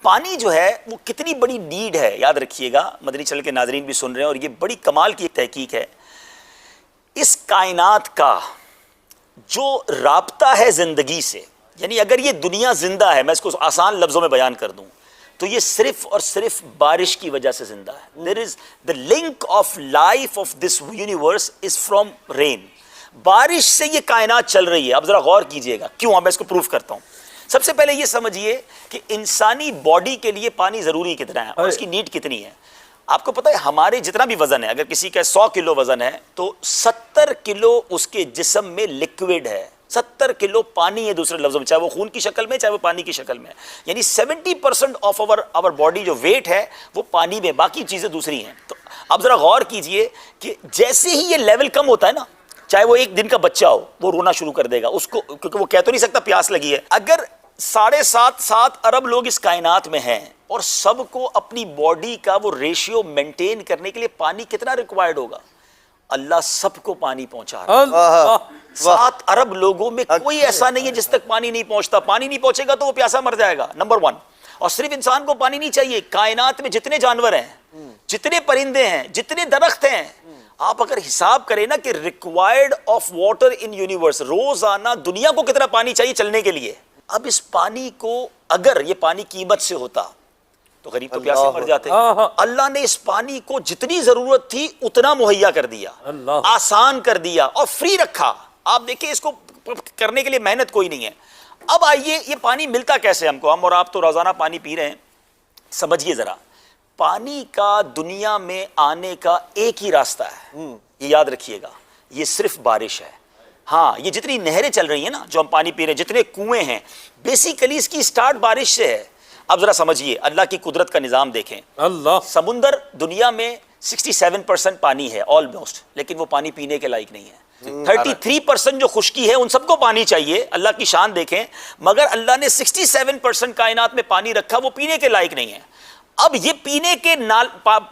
پانی جو ہے وہ کتنی بڑی نیڈ ہے، یاد رکھیے گا، مدنی چینل کے ناظرین بھی سن رہے ہیں، اور یہ بڑی کمال کی ایک تحقیق ہے۔ اس کائنات کا جو رابطہ ہے زندگی سے، یعنی اگر یہ دنیا زندہ ہے، میں اس کو آسان لفظوں میں بیان کر دوں تو یہ صرف اور صرف بارش کی وجہ سے زندہ ہے۔ There is the link of life of this universe is from rain۔ بارش سے یہ کائنات چل رہی ہے۔ اب ذرا غور کیجئے گا کیوں، میں اس کو پروف کرتا ہوں۔ سب سے پہلے یہ سمجھیے کہ انسانی باڈی کے لیے پانی ضروری کتنا ہے اور اس کی نیڈ کتنی ہے۔ آپ کو پتہ ہے ہمارے جتنا بھی وزن ہے، اگر کسی کا 100 کلو وزن ہے تو 70 کلو اس کے جسم میں لیکوڈ ہے، 70 کلو پانی ہے، دوسرے لفظوں میں، چاہے وہ خون کی شکل میں چاہے وہ پانی کی شکل میں، یعنی 70% آف our باڈی جو ویٹ ہے وہ پانی میں، باقی چیزیں دوسری ہیں۔ تو اب ذرا غور کیجئے کہ جیسے ہی یہ لیول کم ہوتا ہے نا، چاہے وہ ایک دن کا بچہ ہو، وہ رونا شروع کر دے گا اس کو، کیونکہ وہ کہہ تو نہیں سکتا پیاس لگی ہے۔ اگر 7.5 ارب لوگ اس کائنات میں ہیں اور سب کو اپنی باڈی کا وہ ریشیو مینٹین کرنے کے لیے پانی کتنا ریکوائرڈ ہوگا؟ اللہ سب کو پانی پہنچا رہا ہے۔ 7 ارب لوگوں میں کوئی ایسا نہیں ہے جس تک پانی نہیں پہنچتا۔ پانی نہیں پہنچے گا تو وہ پیاسا مر جائے گا، نمبر 1۔ اور صرف انسان کو پانی نہیں چاہیے، کائنات میں جتنے جانور ہیں، جتنے پرندے ہیں، جتنے درخت ہیں، آپ اگر حساب کریں نا کہ required of water in universe, روزانہ دنیا کو کتنا پانی چاہیے چلنے کے لیے۔ اب اس پانی کو، اگر یہ پانی قیمت سے ہوتا تو غریب تو پیاسے مر جاتے۔ اللہ نے اس پانی کو جتنی ضرورت تھی اتنا مہیا کر دیا، آسان کر دیا اور فری رکھا۔ آپ دیکھیں اس کو کرنے کے لیے محنت کوئی نہیں ہے۔ اب آئیے یہ پانی ملتا کیسے ہم کو؟ ہم اور آپ تو روزانہ پانی پی رہے ہیں۔ سمجھیے ذرا، پانی کا دنیا میں آنے کا ایک ہی راستہ ہے، یہ یاد رکھیے گا، یہ صرف بارش ہے۔ ہاں، یہ جتنی نہریں چل رہی ہیں نا جو ہم پانی پی رہے ہیں، جتنے کنویں ہیں، بیسیکلی اس کی سٹارٹ بارش سے ہے۔ اب ذرا سمجھیے اللہ کی قدرت کا نظام دیکھیں۔ اللہ، سمندر دنیا میں 67% پانی ہے آلموسٹ، لیکن وہ پانی پینے کے لائق نہیں ہے۔ 33% جو خشکی ہے ان سب کو پانی چاہیے، اللہ کی شان دیکھیں، مگر اللہ نے 67% کائنات میں پانی رکھا، وہ پینے کے لائق نہیں ہے۔ اب یہ پینے کے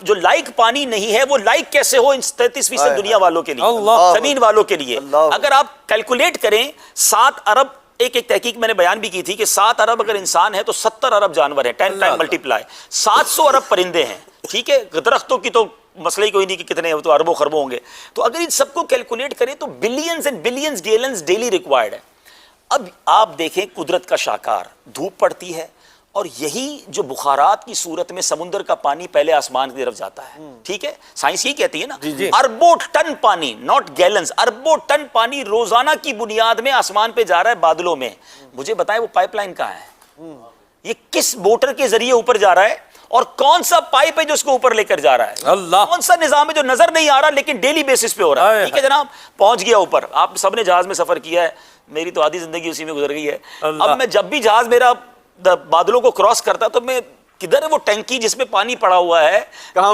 جو لائق پانی نہیں ہے وہ لائق کیسے ہو ان 33% دنیا والوں کے لیے، زمین والوں کے لیے؟ اگر آپ کیلکولیٹ کریں 7 ارب، ایک تحقیق میں نے بیان بھی کی تھی کہ 7 ارب اگر انسان ہے تو 70 ارب جانور ہیں، 10 ٹائم ملٹیپلائی، 700 ارب پرندے ہیں، ٹھیک ہے؟ درختوں کی تو مسئلہ ہی کوئی نہیں کہ کتنے ہیں، تو اربوں خربوں ہوں گے۔ تو اگر ان سب کو کیلکولیٹ کریں تو billions and billions gallons daily required ہے۔ اب آپ دیکھیں قدرت کا شاہکار، دھوپ پڑتی ہے اور یہی جو بخارات کی صورت میں سمندر کا پانی پہلے آسمان کی طرف جاتا ہے، ٹھیک ہے؟ سائنس یہی کہتی ہے نا، اربوں ٹن پانی، ناٹ گیلنز، اربوں ٹن پانی روزانہ کی بنیاد میں آسمان پہ جا رہا ہے بادلوں میں۔ مجھے بتائیں وہ پائپ لائن کہاں ہے؟ یہ کس موٹر کے ذریعے اوپر جا رہا ہے اور کون سا پائپ ہے جو اس کو اوپر لے کر جا رہا ہے؟ کون سا نظام ہے جو نظر نہیں آ رہا لیکن ڈیلی بیسس پہ ہو رہا ہے؟ ٹھیک ہے جناب، پہنچ گیا اوپر۔ آپ سب نے جہاز میں سفر کیا ہے، میری تو آدھی زندگی اسی میں گزر گئی ہے۔ اب میں جب بھی جہاز میرا بادلوں کو کراس کرتا تو میں کدھر ہے وہ ٹینکی جس میں پانی پڑا ہوا ہے، کہاں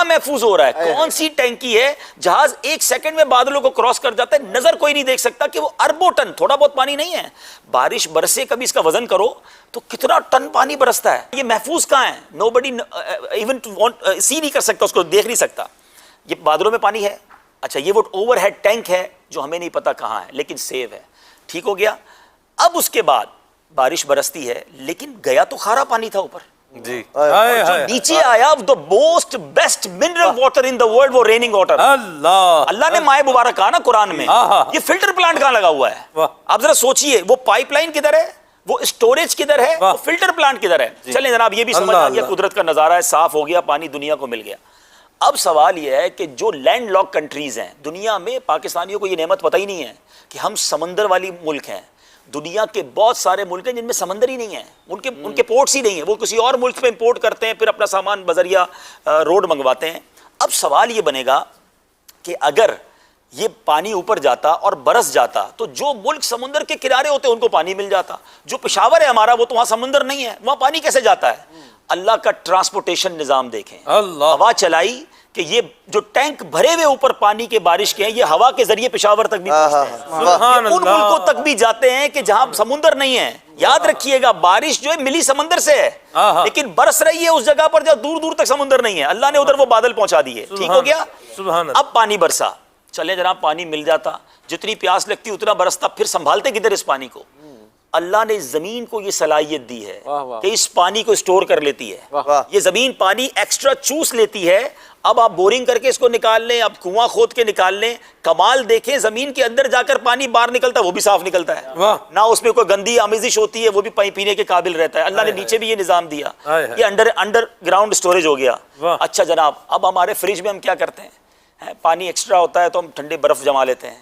محفوظ ہو رہا ہے؟ کون سی ٹینکی ہے؟ جہاز 1 سیکنڈ میں بادلوں کو کراس کر جاتا ہے، نظر کوئی نہیں دیکھ سکتا کہ وہ اربوں ٹن، تھوڑا بہت پانی نہیں ہے۔ بارش برسے، کبھی اس کا وزن کرو تو کتنا ٹن پانی برستا ہے۔ یہ محفوظ کہاں ہے؟ نوبڈی ایون سی نہیں کر سکتا، اس کو دیکھ نہیں سکتا۔ یہ بادلوں میں پانی ہے، اچھا یہ وہ اوور ہیڈ ٹینک ہے جو ہمیں نہیں پتا کہاں ہے لیکن سیو ہے، ٹھیک ہو گیا۔ اب اس کے بعد بارش برستی ہے لیکن گیا تو کھارا پانی تھا اوپر، جی، جو نیچے آیا the most best mineral water in the world، وہ ریننگ واٹر۔ اللہ نے مائع مبارک کہا نا قرآن میں، یہ فلٹر پلانٹ کہاں لگا ہوا ہے؟ آپ ذرا سوچئے، وہ پائپ لائن کدھر ہے، وہ اسٹوریج کدھر ہے، وہ فلٹر پلانٹ کدھر ہے؟ چلیں جناب یہ بھی سمجھ آ گیا، قدرت کا نظارہ ہے، صاف ہو گیا، پانی دنیا کو مل گیا۔ اب سوال یہ ہے کہ جو لینڈ لاک کنٹریز ہیں دنیا میں، پاکستانیوں کو یہ نعمت پتہ ہی نہیں ہے کہ ہم سمندر والی ملک ہیں۔ دنیا کے بہت سارے ملک ہیں جن میں سمندر ہی نہیں ہے، ان کے پورٹس ہی نہیں ہیں، وہ کسی اور ملک پہ امپورٹ کرتے ہیں، پھر اپنا سامان بذریعہ روڈ منگواتے ہیں۔ اب سوال یہ بنے گا کہ اگر یہ پانی اوپر جاتا اور برس جاتا تو جو ملک سمندر کے کنارے ہوتے ہیں ان کو پانی مل جاتا۔ جو پشاور ہے ہمارا، وہ تو وہاں سمندر نہیں ہے، وہاں پانی کیسے جاتا ہے؟ اللہ کا ٹرانسپورٹیشن نظام دیکھیں، ہوا چلائی کہ یہ جو ٹینک بھرے ہوئے اوپر پانی کے بارش کے ہیں، یہ ہوا کے ذریعے پشاور تک بھی پہنچتے ہیں، ان ملکوں تک بھی جاتے ہیں کہ جہاں سمندر نہیں ہے۔ یاد رکھیے گا بارش جو ہے ملی سمندر سے ہے لیکن برس رہی ہے اس جگہ پر جہاں دور دور تک سمندر نہیں ہے، اللہ نے ادھر وہ بادل پہنچا دیے، ٹھیک ہو گیا۔ اب پانی برسا، چلے جناب پانی مل جاتا، جتنی پیاس لگتی اتنا برستا، پھر سنبھالتے کدھر اس پانی کو؟ اللہ نے زمین کو یہ صلاحیت دی ہے واہ واہ۔ کہ اس پانی کو اسٹور کر لیتی ہے. واہ۔ یہ زمین پانی ایکسٹرا چوس لیتی ہے. اب آپ بورنگ کر کے اس کو نکال لیں, اب کنواں کھود کے نکال لیں, کمال دیکھیں زمین کے اندر جا کر پانی باہر نکلتا ہے وہ بھی صاف نکلتا ہے, واہ۔ نہ اس میں کوئی گندی آمیزش ہوتی ہے, وہ بھی پینے کے قابل رہتا ہے. اللہ نے نیچے بھی یہ نظام دیا, یہ انڈر گراؤنڈ سٹوریج ہو گیا. اچھا جناب, اب ہمارے فریج میں ہم کیا کرتے ہیں, پانی ایکسٹرا ہوتا ہے تو ہم ٹھنڈے برف جما لیتے ہیں.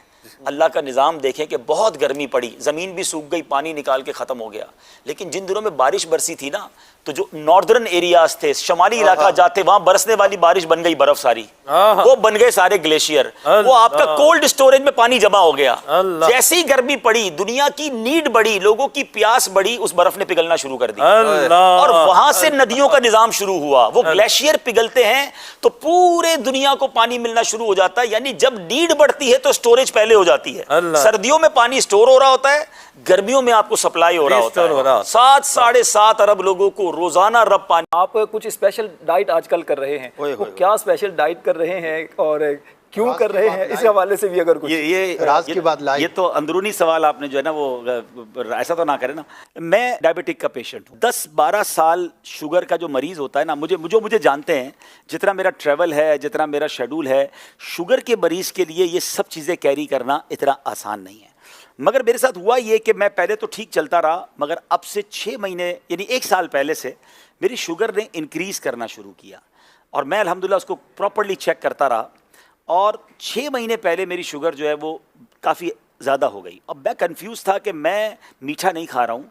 اللہ کا نظام دیکھیں کہ بہت گرمی پڑی, زمین بھی سوکھ گئی, پانی نکال کے ختم ہو گیا. لیکن جن دنوں میں بارش برسی تھی نا, تو جو ناردرن ایریاز تھے, شمالی علاقہ جاتے, وہاں برسنے والی بارش بن گئی برف ساری, وہ بن گئے سارے گلیشیئر, وہ آپ کا کولڈ سٹوریج میں پانی جمع ہو گیا. جیسے ہی گرمی پڑی, دنیا کی نیڈ بڑی, لوگوں کی پیاس بڑی, اس برف نے پگھلنا شروع کر دی, اور وہاں سے ندیوں کا نظام شروع ہوا. وہ گلیشیئر پگھلتے ہیں تو پورے دنیا کو پانی ملنا شروع ہو جاتا ہے. یعنی جب نیڈ بڑھتی ہے تو سٹوریج پہلے ہو جاتی ہے. سردیوں میں پانی سٹور ہو رہا ہوتا ہے, گرمیوں میں آپ کو سپلائی ہو رہا ہوتا ہے. 7-7.5 ارب لوگوں کو روزانہ رب پانی. آپ کچھ اسپیشل ڈائٹ آج کل کر رہے ہیں, وہ کیا اسپیشل ڈائٹ کر رہے ہیں اور کیوں کر رہے ہیں, اس حوالے سے بھی اگر کچھ یہ تو اندرونی سوال آپ نے جو ہے نا وہ ایسا تو نہ کرے نا. میں ڈائبٹک کا پیشنٹ ہوں, 10-12 سال شوگر کا جو مریض ہوتا ہے نا, مجھے جانتے ہیں, جتنا میرا ٹریول ہے, جتنا میرا شیڈول ہے, شوگر کے مریض کے لیے یہ سب چیزیں کیری کرنا اتنا آسان نہیں ہے. مگر میرے ساتھ ہوا یہ کہ میں پہلے تو ٹھیک چلتا رہا, مگر اب سے 6 مہینے یعنی 1 سال پہلے سے میری شوگر نے انکریز کرنا شروع کیا, اور میں الحمدللہ اس کو پراپرلی چیک کرتا رہا, اور 6 مہینے پہلے میری شوگر جو ہے وہ کافی زیادہ ہو گئی. اب میں کنفیوز تھا کہ میں میٹھا نہیں کھا رہا ہوں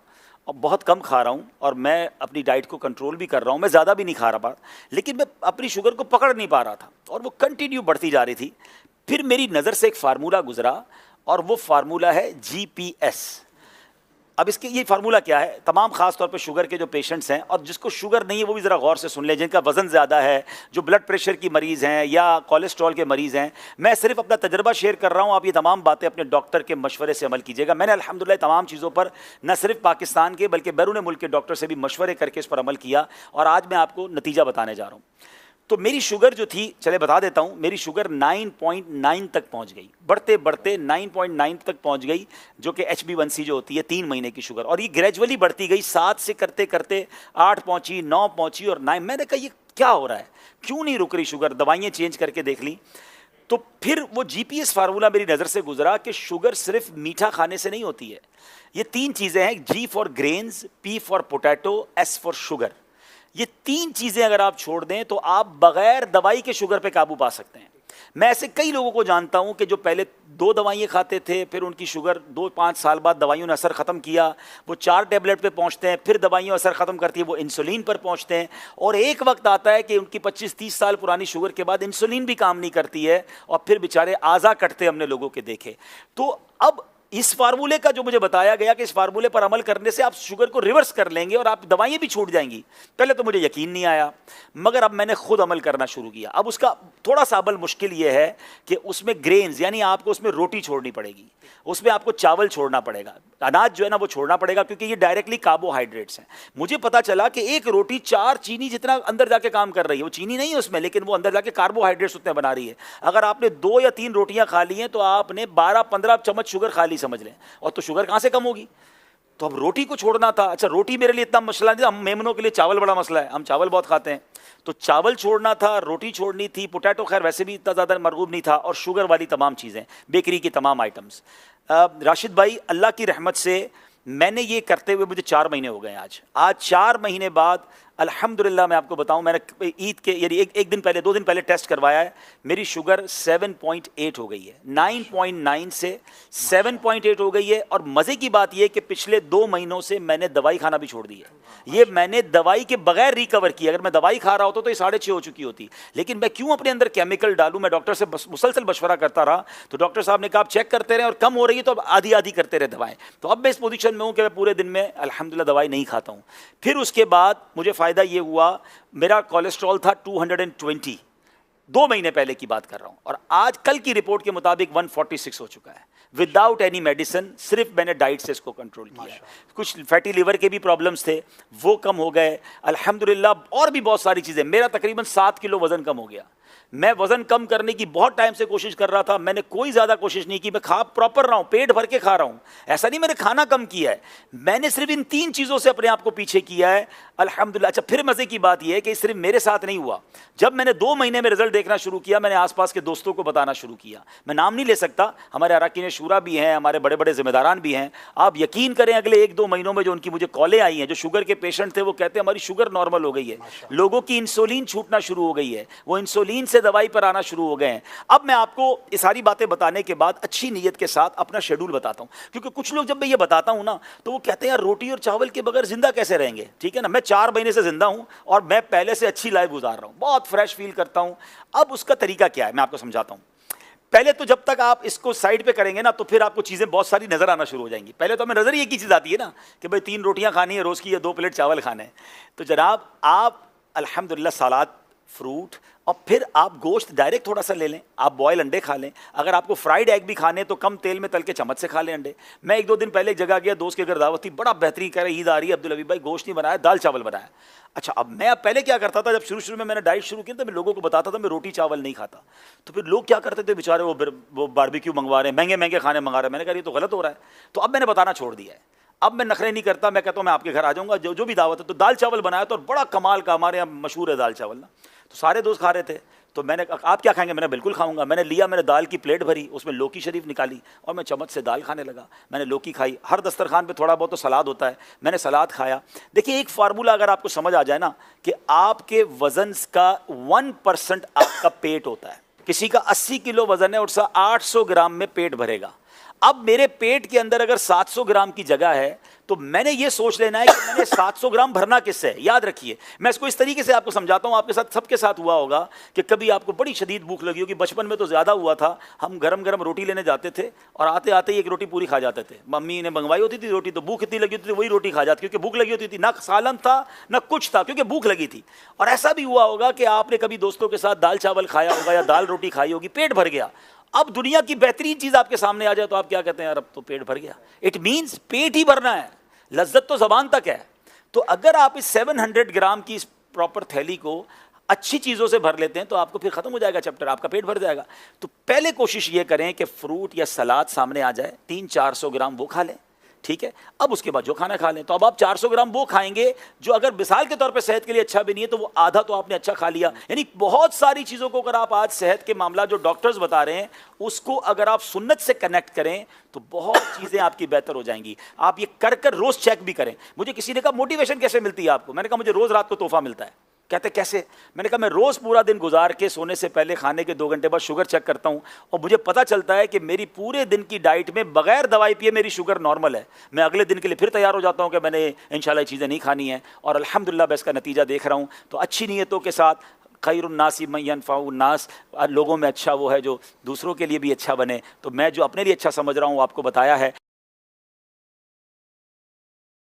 اور بہت کم کھا رہا ہوں, اور میں اپنی ڈائٹ کو کنٹرول بھی کر رہا ہوں, میں زیادہ بھی نہیں کھا رہا, لیکن میں اپنی شوگر کو پکڑ نہیں پا رہا تھا, اور وہ کنٹینیو بڑھتی جا رہی تھی. پھر میری نظر سے ایک فارمولہ گزرا, اور وہ فارمولہ ہے GPS. اب اس کے یہ فارمولہ کیا ہے, تمام خاص طور پہ شوگر کے جو پیشنٹس ہیں, اور جس کو شوگر نہیں ہے وہ بھی ذرا غور سے سن لیں, جن کا وزن زیادہ ہے, جو بلڈ پریشر کی مریض ہیں یا کولیسٹرول کے مریض ہیں, میں صرف اپنا تجربہ شیئر کر رہا ہوں. آپ یہ تمام باتیں اپنے ڈاکٹر کے مشورے سے عمل کیجیے گا. میں نے الحمدللہ تمام چیزوں پر نہ صرف پاکستان کے بلکہ بیرون ملک کے ڈاکٹر سے بھی مشورے کر کے اس پر عمل کیا, اور آج میں آپ کو نتیجہ بتانے جا رہا ہوں. تو میری شوگر جو تھی, چلے بتا دیتا ہوں, میری شوگر 9.9 تک پہنچ گئی, بڑھتے بڑھتے 9.9 تک پہنچ گئی, جو کہ HB1C جو ہوتی ہے 3 مہینے کی شوگر, اور یہ گریجولی بڑھتی گئی. 7 سے کرتے کرتے 8 پہنچی, 9 پہنچی, اور 9. میں نے کہا یہ کیا ہو رہا ہے, کیوں نہیں رک رہی شوگر, دوائیاں چینج کر کے دیکھ لی. تو پھر وہ GPS فارمولہ میری نظر سے گزرا کہ شوگر صرف میٹھا کھانے سے نہیں ہوتی ہے. یہ 3 چیزیں ہیں, G for greens, P for potato, S for sugar. یہ 3 چیزیں اگر آپ چھوڑ دیں تو آپ بغیر دوائی کے شوگر پہ قابو پا سکتے ہیں. میں ایسے کئی لوگوں کو جانتا ہوں کہ جو پہلے 2 دوائیاں کھاتے تھے, پھر ان کی شوگر 2-5 سال بعد دوائیوں نے اثر ختم کیا, وہ 4 ٹیبلٹ پہ پہنچتے ہیں, پھر دوائیوں اثر ختم کرتی ہے, وہ انسولین پر پہنچتے ہیں, اور ایک وقت آتا ہے کہ ان کی 25-30 سال پرانی شوگر کے بعد انسولین بھی کام نہیں کرتی ہے, اور پھر بیچارے اعضا کٹتے ہم نے لوگوں کے دیکھے. تو اب اس فارمولے کا جو مجھے بتایا گیا کہ اس فارمولے پر عمل کرنے سے آپ شوگر کو ریورس کر لیں گے اور آپ دوائیں بھی چھوٹ جائیں گی, پہلے تو مجھے یقین نہیں آیا, مگر اب میں نے خود عمل کرنا شروع کیا. اب اس کا تھوڑا سا عمل مشکل یہ ہے کہ اس میں گرینز, یعنی آپ کو اس میں روٹی چھوڑنی پڑے گی, اس میں آپ کو چاول چھوڑنا پڑے گا, اناج جو ہے نا وہ چھوڑنا پڑے گا, کیونکہ یہ ڈائریکٹلی کاربوہائیڈریٹس ہیں. مجھے پتا چلا کہ ایک روٹی 4 چینی جتنا اندر جا کے کام کر رہی ہے, وہ چینی نہیں ہے اس میں, لیکن وہ اندر جا کے کاربوہائیڈریٹس اتنے بنا رہی ہے. اگر آپ نے 2 یا 3 روٹیاں کھا لی ہیں تو آپ نے 12-15 چمچ شوگر کھا لی سمجھ لیں, اور تو شوگر کہاں سے کم ہوگی. تو اب روٹی کو چھوڑنا تھا. اچھا روٹی میرے لیے اتنا مسئلہ نہیں تھا, ہم میمنوں کے لیے چاول بڑا مسئلہ ہے, ہم چاول بہت کھاتے ہیں, تو چاول چھوڑنا تھا, روٹی چھوڑنی تھی, پوٹیٹو خیر ویسے بھی اتنا زیادہ مرغوب نہیں تھا, اور شوگر والی تمام چیزیں, بیکری کی تمام آئٹمس. راشد بھائی اللہ کی رحمت سے میں نے یہ کرتے ہوئے مجھے 4 مہینے ہو گئے. آج 4 مہینے بعد الحمدللہ میں آپ کو بتاؤں, میں نے عید کے یعنی ایک دن پہلے 2 دن پہلے ٹیسٹ کروایا ہے, میری شوگر 7.8 ہو گئی ہے, 9.9 سے 7.8 ہو گئی ہے. اور مزے کی بات یہ کہ پچھلے 2 مہینوں سے میں نے دوائی کھانا بھی چھوڑ دی ہے. یہ میں نے دوائی کے بغیر ریکور کی. اگر میں دوائی کھا رہا ہوتا تو یہ 6.5 ہو چکی ہوتی, لیکن میں کیوں اپنے اندر کیمیکل ڈالوں. میں ڈاکٹر سے مسلسل مشورہ کرتا رہا, تو ڈاکٹر صاحب نے کہا آپ چیک کرتے رہیں, اور کم ہو رہی ہے تو اب آدھی کرتے رہے دوائیں. تو اب میں اس پوزیشن میں ہوں کہ میں پورے دن میں الحمدللہ دوائی نہیں کھاتا ہوں. پھر اس کے بعد مجھے فائدہ یہ ہوا, میرا کولیسٹرول تھا 220, 2 مہینے پہلے کی بات کر رہا ہوں, اور آج کل کی رپورٹ کے مطابق 146 ہو چکا ہے, وداؤٹ اینی میڈیسن. صرف میں نے ڈائٹ سے اس کو کنٹرول کیا ہے. کچھ فیٹی لیور کے بھی پرابلمس تھے, وہ کم ہو گئے الحمدللہ, اور بھی بہت ساری چیزیں. میرا تقریباً 7 کلو وزن کم ہو گیا. میں وزن کم کرنے کی بہت ٹائم سے کوشش کر رہا تھا, میں نے کوئی زیادہ کوشش نہیں کی, میں کھا پراپر رہا ہوں, پیٹ بھر کے کھا رہا ہوں, ایسا نہیں میں نے کھانا کم کیا ہے, میں نے صرف ان 3 چیزوں سے اپنے آپ کو پیچھے کیا ہے الحمدللہ. اچھا پھر مزے کی بات یہ ہے کہ صرف میرے ساتھ نہیں ہوا, جب میں نے 2 مہینے میں رزلٹ دیکھنا شروع کیا, میں نے آس پاس کے دوستوں کو بتانا شروع کیا. میں نام نہیں لے سکتا, ہمارے اراکین شورا بھی ہیں, ہمارے بڑے بڑے ذمہ داران بھی ہیں, آپ یقین کریں اگلے 1-2 مہینوں میں جو ان کی مجھے کالیں آئی ہیں, جو شوگر کے پیشنٹ تھے وہ کہتے ہیں ہماری شوگر نارمل ہو گئی ہے, لوگوں کی انسولین چھوٹنا شروع ہو گئی ہے, وہ انسولین سے دوائی پر آنا شروع ہو گئے ہیں. اب میں آپ کو یہ ساری باتیں بتانے کے بعد اچھی نیت کے ساتھ اپنا شیڈول بتاتا ہوں, کیونکہ کچھ لوگ جب میں یہ بتاتا ہوں نا تو وہ کہتے ہیں یار روٹی اور چاول کے بغیر زندہ کیسے رہیں گے. ٹھیک ہے نا, میں 4 مہینے سے زندہ ہوں اور میں پہلے سے اچھی لائف گزار رہا ہوں, بہت فریش فیل کرتا ہوں. اب اس کا طریقہ کیا ہے میں آپ کو سمجھاتا ہوں. پہلے تو جب تک آپ اس کو سائڈ پہ کریں گے نا تو پھر آپ کو چیزیں بہت ساری نظر آنا شروع ہو جائیں گی. پہلے تو ہمیں نظر ہی ایک ہی چیز آتی ہے نا کہ بھائی 3 روٹیاں کھانی ہے روز کی یا 2 پلیٹ چاول کھانے ہیں. تو جناب آپ الحمدللہ سلاد, فروٹ, اور پھر آپ گوشت ڈائریکٹ تھوڑا سا لے لیں, آپ بوائل انڈے کھا لیں, اگر آپ کو فرائیڈ ایگ بھی کھانے تو کم تیل میں تل کے چمچ سے کھا لیں انڈے. میں 1-2 دن پہلے ایک جگہ گیا, دوست کے گھر دعوت تھی, بڑا بہترین کہہ رہا عید آ رہی ہے عبدالحبیب بھائی گوشت نہیں بنایا, دال چاول بنایا. اچھا اب میں پہلے کیا کرتا تھا, جب شروع میں نے ڈائٹ شروع کی تو میں لوگوں کو بتاتا تھا میں روٹی چاول نہیں کھاتا, تو پھر لوگ کیا کرتے تھے بیچارے وہ باربیکیو منگوا رہے ہیں, مہنگے مہنگے کھانے منگا رہے ہیں. میں نے کہا یہ تو غلط ہو رہا ہے. تو اب میں نے بتانا چھوڑ دیا ہے, اب میں نخرے نہیں کرتا, میں کہتا ہوں میں آپ کے گھر آ جاؤں گا, جو بھی دعوت ہے. تو دال چاول بنایا تو بڑا کمال کا, ہمارے یہاں مشہور ہے دال چاول نا, تو سارے دوست کھا رہے تھے. تو میں نے آپ کیا کھائیں گے, میں نے بالکل کھاؤں گا. میں نے لیا, میں نے دال کی پلیٹ بھری, اس میں لوکی شریف نکالی اور میں چمچ سے دال کھانے لگا. میں نے لوکی کھائی, ہر دسترخوان پہ تھوڑا بہت تو سلاد ہوتا ہے, میں نے سلاد کھایا. دیکھیے ایک فارمولہ اگر آپ کو سمجھ آ جائے نا کہ آپ کے وزن کا 1% آپ کا پیٹ ہوتا ہے. کسی کا 80 کلو وزن ہے اور 800 گرام میں پیٹ بھرے گا. اب میرے پیٹ کے اندر اگر 700 گرام کی جگہ ہے تو میں نے یہ سوچ لینا ہے کہ میں نے 700 گرام بھرنا کس سے ہے. یاد رکھیے میں اس کو اس طریقے سے آپ کو سمجھاتا ہوں, آپ کے ساتھ سب کے ساتھ ہوا ہوگا کہ کبھی آپ کو بڑی شدید بھوک لگی ہوگی. بچپن میں تو زیادہ ہوا تھا, ہم گرم گرم روٹی لینے جاتے تھے اور آتے آتے ہی ایک روٹی پوری کھا جاتے تھے. ممی نے منگوائی ہوتی تھی روٹی, تو بھوک اتنی لگی ہوتی تھی وہی روٹی کھا جاتی, کیونکہ بھوک لگی ہوتی تھی, نہ سالن تھا نہ کچھ تھا, کیونکہ بھوک لگی تھی. اور ایسا بھی ہوا ہوگا کہ آپ نے کبھی دوستوں کے ساتھ دال چاول کھایا ہوگا یا دال روٹی کھائی ہوگی, پیٹ بھر گیا. اب دنیا کی بہترین چیز آپ کے سامنے آ جائے تو آپ کیا کہتے ہیں, یار اب تو پیٹ بھر گیا. اٹ مینس پیٹ ہی بھرنا ہے, لذت تو زبان تک ہے. تو اگر آپ اس 700 گرام کی اس پراپر تھیلی کو اچھی چیزوں سے بھر لیتے ہیں تو آپ کو پھر ختم ہو جائے گا چیپٹر, آپ کا پیٹ بھر جائے گا. تو پہلے کوشش یہ کریں کہ فروٹ یا سلاد سامنے آ جائے, 300-400 گرام وہ کھا لیں. ٹھیک ہے, اب اس کے بعد جو کھانا کھا لیں. تو اب آپ 400 گرام وہ کھائیں گے جو اگر مثال کے طور پہ صحت کے لیے اچھا بھی نہیں ہے تو وہ آدھا تو آپ نے اچھا کھا لیا. یعنی بہت ساری چیزوں کو اگر آپ آج صحت کے معاملات جو ڈاکٹرز بتا رہے ہیں اس کو اگر آپ سنت سے کنیکٹ کریں تو بہت چیزیں آپ کی بہتر ہو جائیں گی. آپ یہ کر روز چیک بھی کریں. مجھے کسی نے کہا موٹیویشن کیسے ملتی ہے آپ کو, میں نے کہا مجھے روز رات کو تحفہ ملتا ہے. کہتے کیسے, میں نے کہا میں روز پورا دن گزار کے سونے سے پہلے کھانے کے 2 گھنٹے بعد شوگر چیک کرتا ہوں اور مجھے پتہ چلتا ہے کہ میری پورے دن کی ڈائٹ میں بغیر دوائی پیے میری شوگر نارمل ہے. میں اگلے دن کے لیے پھر تیار ہو جاتا ہوں کہ میں نے انشاءاللہ یہ چیزیں نہیں کھانی ہیں, اور الحمدللہ میں اس کا نتیجہ دیکھ رہا ہوں. تو اچھی نیتوں کے ساتھ خیر الناس من ینفع الناس, لوگوں میں اچھا وہ ہے جو دوسروں کے لیے بھی اچھا بنے. تو میں جو اپنے لیے اچھا سمجھ رہا ہوں آپ کو بتایا ہے.